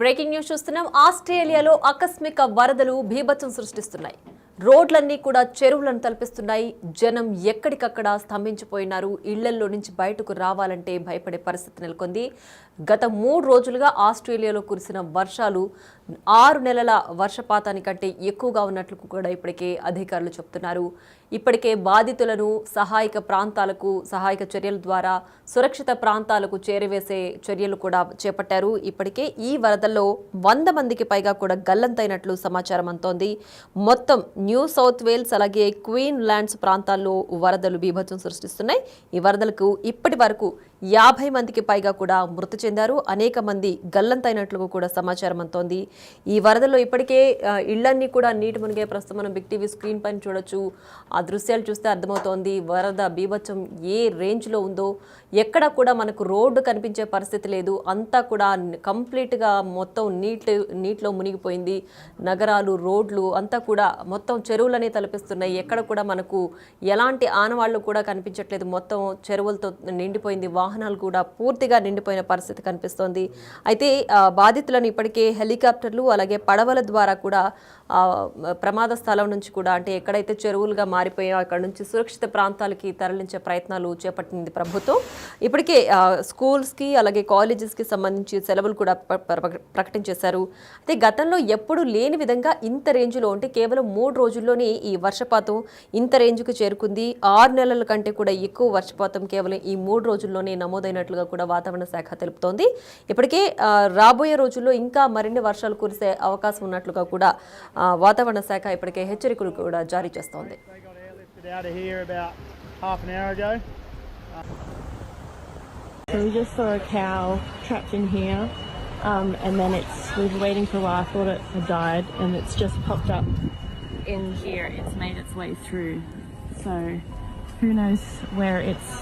Breaking news చూస్తున్నాం. ఆస్ట్రేలియాలో ఆకస్మిక వరదలు బీభత్సం సృష్టిస్తున్నాయి. రోడ్లన్నీ కూడా చెరువులను తలపిస్తున్నాయి. జనం ఎక్కడికక్కడ స్తంభించిపోయినారు. ఇళ్లల్లో నుంచి బయటకు రావాలంటే భయపడే పరిస్థితి నెలకొంది. గత 3 రోజులుగా ఆస్ట్రేలియాలో కురిసిన వర్షాలు 6 నెలల వర్షపాతానికంటే ఎక్కువగా ఉన్నట్లు కూడా ఇప్పటికే అధికారులు చెప్తున్నారు. ఇప్పటికే బాధితులను సహాయక ప్రాంతాలకు సహాయక చర్యల ద్వారా సురక్షిత ప్రాంతాలకు చేరవేసే చర్యలు కూడా చేపట్టారు. ఇప్పటికే ఈ వరదల్లో 100 మందికి పైగా కూడా గల్లంతైనట్లు సమాచారం అంతోంది. మొత్తం న్యూ సౌత్ వేల్స్ అలాగే క్వీన్ ల్యాండ్స్ ప్రాంతాల్లో వరదలు బీభత్సం సృష్టిస్తున్నాయి. ఈ వరదలకు ఇప్పటి వరకు 50 మందికి పైగా కూడా మృతి చెందారు. అనేక మంది గల్లంతైనట్లు కూడా సమాచారం అంతోంది. ఈ వరదల్లో ఇప్పటికే ఇళ్లన్నీ కూడా నీటి మునిగే ప్రస్తుతం మనం బిగ్ టీవీ స్క్రీన్ పైన చూడొచ్చు. ఆ దృశ్యాలు చూస్తే అర్థమవుతోంది వరద బీభత్సం ఏ రేంజ్లో ఉందో. ఎక్కడ కూడా మనకు రోడ్డు కనిపించే పరిస్థితి లేదు. అంతా కూడా కంప్లీట్గా మొత్తం నీటిలో మునిగిపోయింది. నగరాలు, రోడ్లు అంతా కూడా మొత్తం చెరువులనే తలపిస్తున్నాయి. ఎక్కడ కూడా మనకు ఎలాంటి ఆనవాళ్లు కూడా కనిపించట్లేదు. మొత్తం చెరువులతో నిండిపోయింది. వాహనాలు కూడా పూర్తిగా నిండిపోయిన పరిస్థితి కనిపిస్తోంది. అయితే బాధితులను ఇప్పటికే హెలికాప్టర్లు అలాగే పడవల ద్వారా కూడా ప్రమాద స్థలం నుంచి కూడా అంటే ఎక్కడైతే చెరువులుగా మారిపోయాయో అక్కడ నుంచి సురక్షిత ప్రాంతాలకి తరలించే ప్రయత్నాలు చేపట్టింది ప్రభుత్వం. ఇప్పటికే స్కూల్స్కి అలాగే కాలేజెస్కి సంబంధించి సెలవులు కూడా ప్రకటించేశారు. అయితే గతంలో ఎప్పుడు లేని విధంగా ఇంత రేంజ్లో అంటే కేవలం 3 రోజుల్లోనే ఈ వర్షపాతం ఇంత రేంజ్కు చేరుకుంది. 6 నెలల కంటే కూడా ఎక్కువ వర్షపాతం కేవలం ఈ 3 రోజుల్లోనే నమోదైనట్లుగా కూడా వాతావరణ శాఖ తెలుపుతోంది. ఇప్పటికే రాబోయే రోజుల్లో ఇంకా మరిన్ని వర్షాలు కురిసే అవకాశం ఉన్నట్లుగా కూడా వాతావరణ శాఖ ఇప్పటికే హెచ్చరికలు కూడా జారీ చేస్తోంది. So we just saw a cow trapped in here, and then we were waiting for a while. I thought it had died, and it's just popped up in here. It's made its way through. So who knows where it's.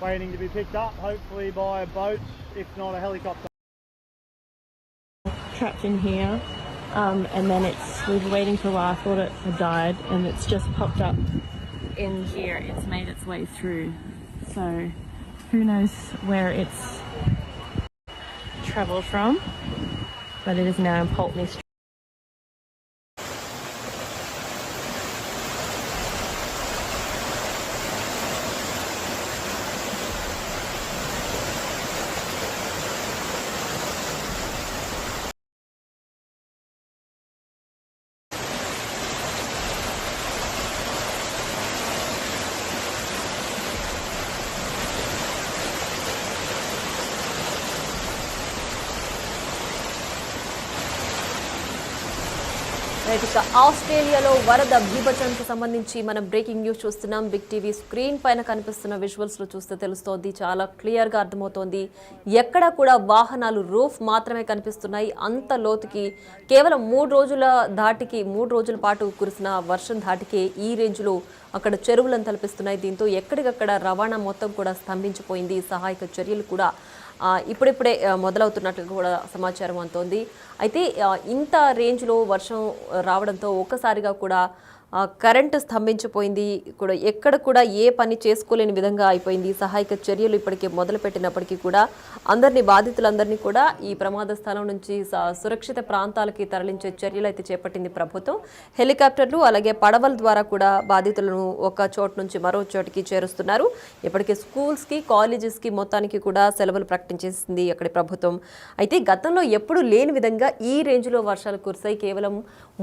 Waiting to be picked up, hopefully by a boat, if not a helicopter. Trapped in here, and then we were waiting for a while. I thought it had died, and it's just popped up in here. It's made its way through. So who knows where it's travelled from, but it is now in Pulteney Street. ఇక ఆస్ట్రేలియాలో వరద బీభత్సానికి సంబంధించి మనం breaking news చూస్తున్నాం. Big TV screen పైన కనిపిస్తున్న visuals లో చూస్తే తెలుస్తోంది. చాలా క్లియర్ గా అర్థమవుతోంది. ఎక్కడ కూడా వాహనాలు రూఫ్ మాత్రమే కనిపిస్తున్నాయి. అంత లోతుకి కేవలం 3 రోజుల పాటు కురిసిన వర్షం ధాటికి ఈ రేంజ్ లో అక్కడ చెరువులను తలపిస్తున్నాయి. దీంతో ఎక్కడికక్కడ రవాణా మొత్తం కూడా స్తంభించిపోయింది. సహాయక చర్యలు కూడా ఇప్పుడిప్పుడే మొదలవుతున్నట్లు కూడా సమాచారం అంతోంది. అయితే ఇంత రేంజ్లో వర్షం రావడంతో ఒక్కసారిగా కూడా కరెంటు స్తంభించిపోయింది. కూడా ఎక్కడ కూడా ఏ పని చేసుకోలేని విధంగా అయిపోయింది. సహాయక చర్యలు ఇప్పటికే మొదలుపెట్టినప్పటికీ కూడా బాధితులందరినీ కూడా ఈ ప్రమాద స్థలం నుంచి సురక్షిత ప్రాంతాలకి తరలించే చర్యలు అయితే చేపట్టింది ప్రభుత్వం. హెలికాప్టర్లు అలాగే పడవల ద్వారా కూడా బాధితులను ఒక చోటు నుంచి మరో చోటికి చేరుస్తున్నారు. ఇప్పటికే స్కూల్స్కి కాలేజెస్కి మొత్తానికి కూడా సెలవులు ప్రకటించేసింది అక్కడి ప్రభుత్వం. అయితే గతంలో ఎప్పుడు లేని విధంగా ఈ రేంజ్లో వర్షాలు కురిసాయి. కేవలం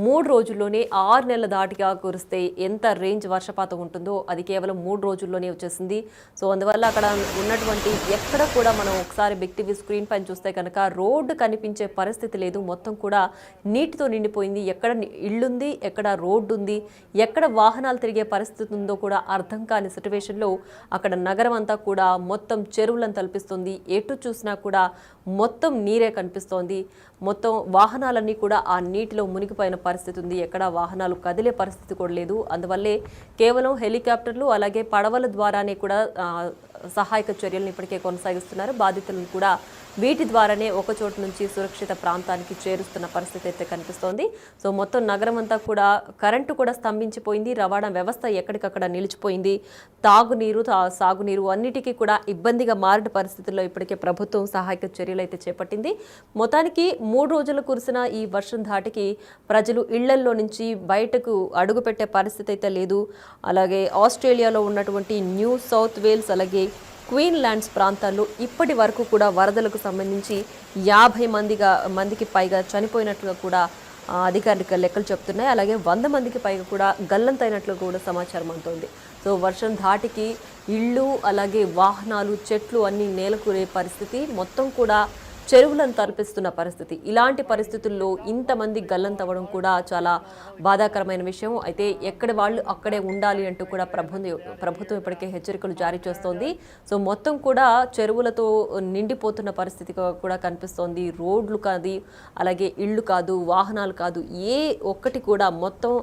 3 రోజుల్లోనే 6 నెలల దాటిగా కురిస్తే ఎంత రేంజ్ వర్షపాతం ఉంటుందో అది కేవలం 3 రోజుల్లోనే వచ్చేసింది. సో అందువల్ల అక్కడ ఉన్నటువంటి ఎక్కడ కూడా మనం ఒకసారి బిగ్ టీవీ స్క్రీన్ పైన చూస్తే కనుక రోడ్డు కనిపించే పరిస్థితి లేదు. మొత్తం కూడా నీటితో నిండిపోయింది. ఎక్కడ ఇళ్ళుంది, ఎక్కడ రోడ్డు ఉంది, ఎక్కడ వాహనాలు తిరిగే పరిస్థితి ఉందో కూడా అర్థం కాని సిచ్యువేషన్లో అక్కడ నగరం అంతా కూడా మొత్తం చెరువులను తలపిస్తుంది. ఎటు చూసినా కూడా మొత్తం నీరే కనిపిస్తోంది. మొత్తం వాహనాలన్నీ కూడా ఆ నీటిలో మునిగిపోయిన పరిస్థితి ఉంది. ఎక్కడ వాహనాలు కదిలే పరిస్థితి కూడా లేదు. అందువల్లే కేవలం హెలికాప్టర్లు అలాగే పడవల ద్వారానే కూడా సహాయక చర్యలను ఇప్పటికే కొనసాగిస్తున్నారు. బాధితులను కూడా వీటి ద్వారానే ఒక చోటు నుంచి సురక్షిత ప్రాంతానికి చేరుస్తున్న పరిస్థితి అయితే కనిపిస్తోంది. సో మొత్తం నగరం అంతా కూడా కరెంటు కూడా స్తంభించిపోయింది. రవాణా వ్యవస్థ ఎక్కడికక్కడ నిలిచిపోయింది. తాగునీరు, సాగునీరు అన్నిటికీ కూడా ఇబ్బందిగా మారిన పరిస్థితుల్లో ఇప్పటికే ప్రభుత్వం సహాయక చర్యలు అయితే చేపట్టింది. మొత్తానికి 3 రోజులు కురిసిన ఈ వర్షం ధాటికి ప్రజలు ఇళ్లల్లో నుంచి బయటకు అడుగుపెట్టే పరిస్థితి అయితే లేదు. అలాగే ఆస్ట్రేలియాలో ఉన్నటువంటి న్యూ సౌత్ వేల్స్ అలాగే క్వీన్లాండ్స్ ప్రాంతాల్లో ఇప్పటి వరకు కూడా వరదలకు సంబంధించి 50 మందికి పైగా చనిపోయినట్లుగా కూడా అధికారిక లెక్కలు చెప్తున్నాయి. అలాగే 100 మందికి పైగా కూడా గల్లంతైనట్లు కూడా సమాచారం అందుతోంది. సో వర్షం ధాటికి ఇళ్ళు అలాగే వాహనాలు, చెట్లు అన్నీ నేలకూరే పరిస్థితి, మొత్తం కూడా చెరువులను తలపిస్తున్న పరిస్థితి. ఇలాంటి పరిస్థితుల్లో ఇంతమంది గల్లంతవ్వడం కూడా చాలా బాధాకరమైన విషయం. అయితే ఎక్కడ వాళ్ళు అక్కడే ఉండాలి అంటూ కూడా ప్రభుత్వం ఇప్పటికే హెచ్చరికలు జారీ చేస్తోంది. సో మొత్తం కూడా చెరువులతో నిండిపోతున్న పరిస్థితి కూడా కనిపిస్తోంది. రోడ్లు కాదు, అలాగే ఇళ్ళు కాదు, వాహనాలు కాదు, ఏ ఒక్కటి కూడా మొత్తం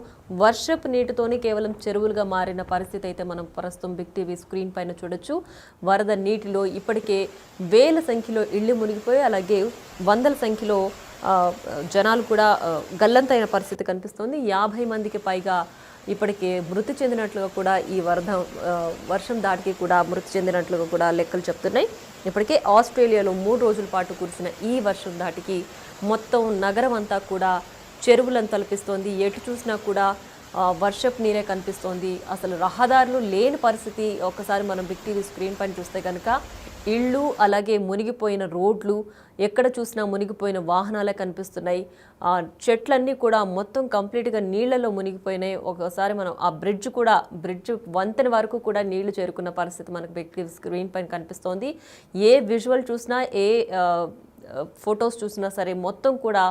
వర్షపు నీటితోనే కేవలం చెరువులుగా మారిన పరిస్థితి అయితే మనం ప్రస్తుతం బిగ్ టీవీ స్క్రీన్ పైన చూడొచ్చు. వరద నీటిలో ఇప్పటికే వేల సంఖ్యలో ఇళ్ళు మునిగిపోయి అలాగే వందల సంఖ్యలో జనాలు కూడా గల్లంతైన పరిస్థితి కనిపిస్తోంది. 50 మందికి పైగా ఇప్పటికే మృతి చెందినట్లుగా కూడా ఈ వర్షం దాటికి కూడా మృతి చెందినట్లుగా కూడా లెక్కలు చెప్తున్నాయి. ఇప్పటికే ఆస్ట్రేలియాలో 3 రోజుల పాటు కురిసిన ఈ వర్షం దాటికి మొత్తం నగరం అంతా కూడా చెరువులను తలపిస్తోంది. ఎటు చూసినా కూడా వర్షపు నీరే కనిపిస్తోంది. అసలు రహదారులు లేని పరిస్థితి. ఒక్కసారి మనం బిగ్ టీవీ స్క్రీన్ పైన చూస్తే కనుక ఇళ్ళు అలాగే మునిగిపోయిన రోడ్లు, ఎక్కడ చూసినా మునిగిపోయిన వాహనాలే కనిపిస్తున్నాయి. చెట్లన్నీ కూడా మొత్తం కంప్లీట్గా నీళ్లలో మునిగిపోయినాయి. ఒకసారి మనం ఆ బ్రిడ్జ్ వంతెన వరకు కూడా నీళ్లు చేరుకున్న పరిస్థితి మనకు బిగ్ టీవీ స్క్రీన్ పైన కనిపిస్తోంది. ఏ విజువల్ చూసినా, ఏ ఫొటోస్ చూసినా సరే మొత్తం కూడా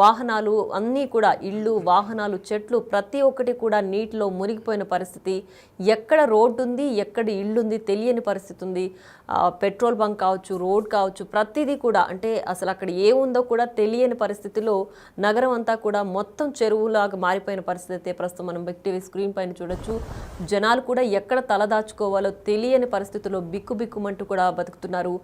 వాహనాలు అన్నీ కూడా ఇళ్ళు, వాహనాలు, చెట్లు ప్రతి ఒక్కటి కూడా నీటిలో మునిగిపోయిన పరిస్థితి. ఎక్కడ రోడ్డు ఉంది, ఎక్కడ ఇల్లు ఉంది తెలియని పరిస్థితి ఉంది. పెట్రోల్ బంక్ కావచ్చు, రోడ్ కావచ్చు, ప్రతిదీ కూడా అంటే అసలు అక్కడ ఏముందో కూడా తెలియని పరిస్థితిలో నగరం అంతా కూడా మొత్తం చెరువులాగా మారిపోయిన పరిస్థితి ప్రస్తుతం మనం బిగ్ టీవీ స్క్రీన్ పైన చూడొచ్చు. జనాలు కూడా ఎక్కడ తలదాచుకోవాలో తెలియని పరిస్థితుల్లో బిక్కుబిక్కుమంటూ కూడా బతుకుతున్నారు.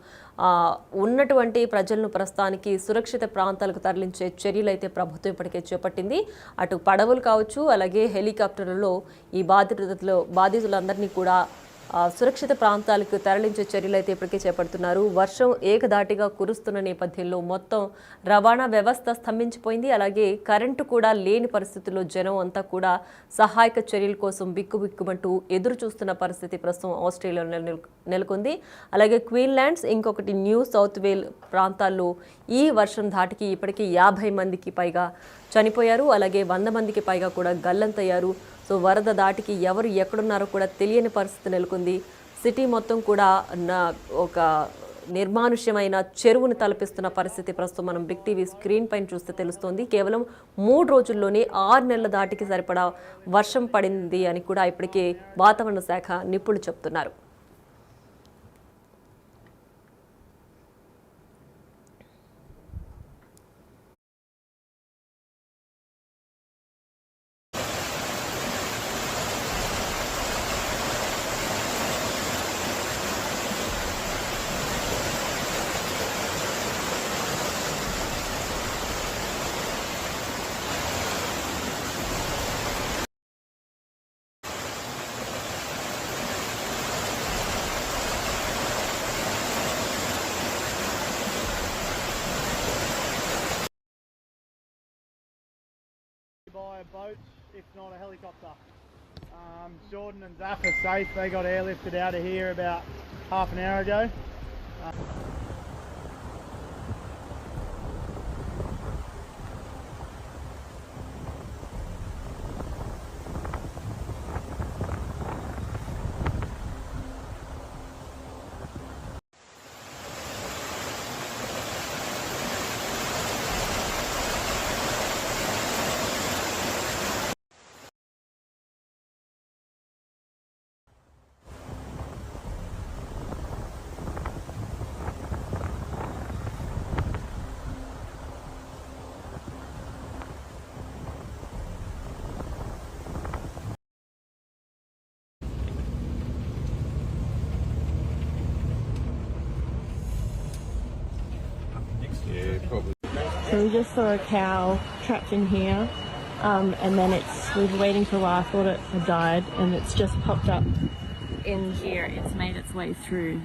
ఉన్నటువంటి ప్రజలను ప్రస్తుతానికి సురక్షిత ప్రాంతాలకు తరలించే చర్యలు అయితే ప్రభుత్వం ఇప్పటికే చేపట్టింది. అటు పడవలు కావచ్చు, అలాగే హెలికాప్టర్లలో ఈ బాధితులందరినీ కూడా సురక్షిత ప్రాంతాలకు తరలించే చర్యలు అయితే ఇప్పటికే చేపడుతున్నారు. వర్షం ఏకధాటిగా కురుస్తున్న నేపథ్యంలో మొత్తం రవాణా వ్యవస్థ స్తంభించిపోయింది. అలాగే కరెంటు కూడా లేని పరిస్థితుల్లో జనం అంతా కూడా సహాయక చర్యల కోసం బిక్కుబిక్కుమంటూ ఎదురు చూస్తున్న పరిస్థితి ప్రస్తుతం ఆస్ట్రేలియాలో నెలకొంది. అలాగే క్వీన్లాండ్స్, ఇంకొకటి న్యూ సౌత్ వేల్ ప్రాంతాల్లో ఈ వర్షం ధాటికి ఇప్పటికీ 50 మందికి పైగా చనిపోయారు. అలాగే 100 మందికి పైగా కూడా గల్లంతయ్యారు. సో వరద దాటికి ఎవరు ఎక్కడున్నారో కూడా తెలియని పరిస్థితి నెలకొంది. సిటీ మొత్తం కూడా ఒక నిర్మానుష్యమైన చెరువును తలపిస్తున్న పరిస్థితి ప్రస్తుతం మనం బిగ్ టీవీ స్క్రీన్ పైన చూస్తే తెలుస్తోంది. కేవలం 3 రోజుల్లోనే 6 నెలల దాటికి సరిపడా వర్షం పడింది అని కూడా ఇప్పటికే వాతావరణ శాఖ నిపుణులు చెప్తున్నారు. By a boat, if not a helicopter. Jordan and Zaf are safe. They got airlifted out of here about half an hour ago. So we just saw a cow trapped in here, and then we were waiting for a while. I thought it had died, and it's just popped up in here. It's made its way through